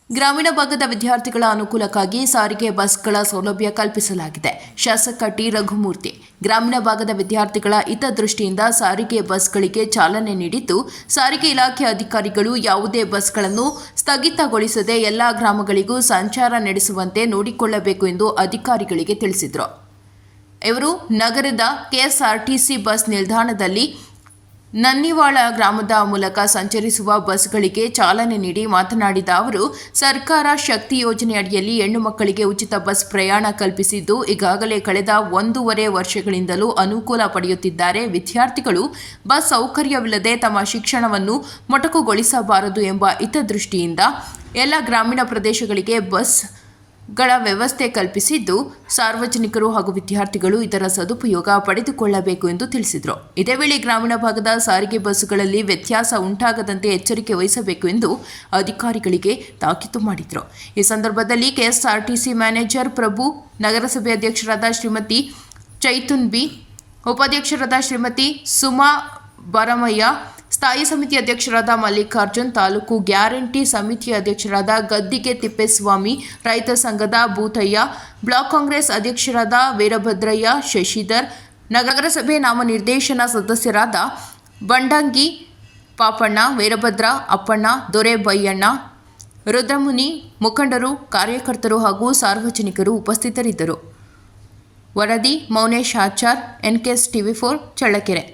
ಗ್ರಾಮೀಣ ಭಾಗದ ವಿದ್ಯಾರ್ಥಿಗಳ ಅನುಕೂಲಕ್ಕಾಗಿ ಸಾರಿಗೆ ಬಸ್ಗಳ ಸೌಲಭ್ಯ ಕಲ್ಪಿಸಲಾಗಿದೆ. ಶಾಸಕ ಟಿ. ರಘುಮೂರ್ತಿ ಗ್ರಾಮೀಣ ಭಾಗದ ವಿದ್ಯಾರ್ಥಿಗಳ ಹಿತದೃಷ್ಟಿಯಿಂದ ಸಾರಿಗೆ ಬಸ್ಗಳಿಗೆ ಚಾಲನೆ ನೀಡಿದ್ದು, ಸಾರಿಗೆ ಇಲಾಖೆ ಅಧಿಕಾರಿಗಳು ಯಾವುದೇ ಬಸ್ಗಳನ್ನು ಸ್ಥಗಿತಗೊಳಿಸದೆ ಎಲ್ಲಾ ಗ್ರಾಮಗಳಿಗೂ ಸಂಚಾರ ನಡೆಸುವಂತೆ ನೋಡಿಕೊಳ್ಳಬೇಕು ಎಂದು ಅಧಿಕಾರಿಗಳಿಗೆ ತಿಳಿಸಿದರು. ಇವರು ನಗರದ ಕೆಎಸ್ಆರ್ಟಿಸಿ ಬಸ್ ನಿಲ್ದಾಣದಲ್ಲಿ ನನ್ನಿವಾಳ ಗ್ರಾಮದ ಮೂಲಕ ಸಂಚರಿಸುವ ಬಸ್ಗಳಿಗೆ ಚಾಲನೆ ನೀಡಿ ಮಾತನಾಡಿದ ಅವರು, ಸರ್ಕಾರ ಶಕ್ತಿ ಯೋಜನೆ ಅಡಿಯಲ್ಲಿ ಹೆಣ್ಣು ಮಕ್ಕಳಿಗೆ ಉಚಿತ ಬಸ್ ಪ್ರಯಾಣ ಕಲ್ಪಿಸಿದ್ದು, ಈಗಾಗಲೇ ಕಳೆದ 1.5 ವರ್ಷಗಳಿಂದಲೂ ಅನುಕೂಲ ಪಡೆಯುತ್ತಿದ್ದಾರೆ. ವಿದ್ಯಾರ್ಥಿಗಳು ಬಸ್ ಸೌಕರ್ಯವಿಲ್ಲದೆ ತಮ್ಮ ಶಿಕ್ಷಣವನ್ನು ಮೊಟಕುಗೊಳಿಸಬಾರದು ಎಂಬ ಹಿತದೃಷ್ಟಿಯಿಂದ ಎಲ್ಲ ಗ್ರಾಮೀಣ ಪ್ರದೇಶಗಳಿಗೆ ಬಸ್ಗಳ ವ್ಯವಸ್ಥೆ ಕಲ್ಪಿಸಿದ್ದು, ಸಾರ್ವಜನಿಕರು ಹಾಗೂ ವಿದ್ಯಾರ್ಥಿಗಳು ಇದರ ಸದುಪಯೋಗ ಪಡೆದುಕೊಳ್ಳಬೇಕು ಎಂದು ತಿಳಿಸಿದರು. ಇದೇ ವೇಳೆ ಗ್ರಾಮೀಣ ಭಾಗದ ಸಾರಿಗೆ ಬಸ್ಸುಗಳಲ್ಲಿ ವ್ಯತ್ಯಾಸ ಉಂಟಾಗದಂತೆ ಎಚ್ಚರಿಕೆ ವಹಿಸಬೇಕು ಎಂದು ಅಧಿಕಾರಿಗಳಿಗೆ ತಾಕೀತು ಮಾಡಿದರು. ಈ ಸಂದರ್ಭದಲ್ಲಿ ಕೆಎಸ್ಆರ್ಟಿಸಿ ಮ್ಯಾನೇಜರ್ ಪ್ರಭು, ನಗರಸಭೆ ಅಧ್ಯಕ್ಷರಾದ ಶ್ರೀಮತಿ ಚೈತುನ್ ಬಿ, ಉಪಾಧ್ಯಕ್ಷರಾದ ಶ್ರೀಮತಿ ಸುಮಾ ಬರಮಯ್ಯ, ಸ್ಥಾಯಿ ಸಮಿತಿ ಅಧ್ಯಕ್ಷರಾದ ಮಲ್ಲಿಕಾರ್ಜುನ್, ತಾಲೂಕು ಗ್ಯಾರಂಟಿ ಸಮಿತಿ ಅಧ್ಯಕ್ಷರಾದ ಗದ್ದಿಗೆ ತಿಪ್ಪೇಸ್ವಾಮಿ, ರೈತ ಸಂಘದ ಭೂತಯ್ಯ, ಬ್ಲಾಕ್ ಕಾಂಗ್ರೆಸ್ ಅಧ್ಯಕ್ಷರಾದ ವೀರಭದ್ರಯ್ಯ, ಶಶಿಧರ್, ನಗರಸಭೆ ನಾಮನಿರ್ದೇಶನ ಸದಸ್ಯರಾದ ಬಂಡಂಗಿ ಪಾಪಣ್ಣ, ವೀರಭದ್ರ, ಅಪ್ಪಣ್ಣ, ದೊರೆಬಯ್ಯಣ್ಣ, ರುದ್ರಮುನಿ, ಮುಖಂಡರು, ಕಾರ್ಯಕರ್ತರು ಹಾಗೂ ಸಾರ್ವಜನಿಕರು ಉಪಸ್ಥಿತರಿದ್ದರು. ವರದಿ ಮೌನೇಶ್ ಆಚಾರ್, NKS TV4, ಚಳ್ಳಕೆರೆ.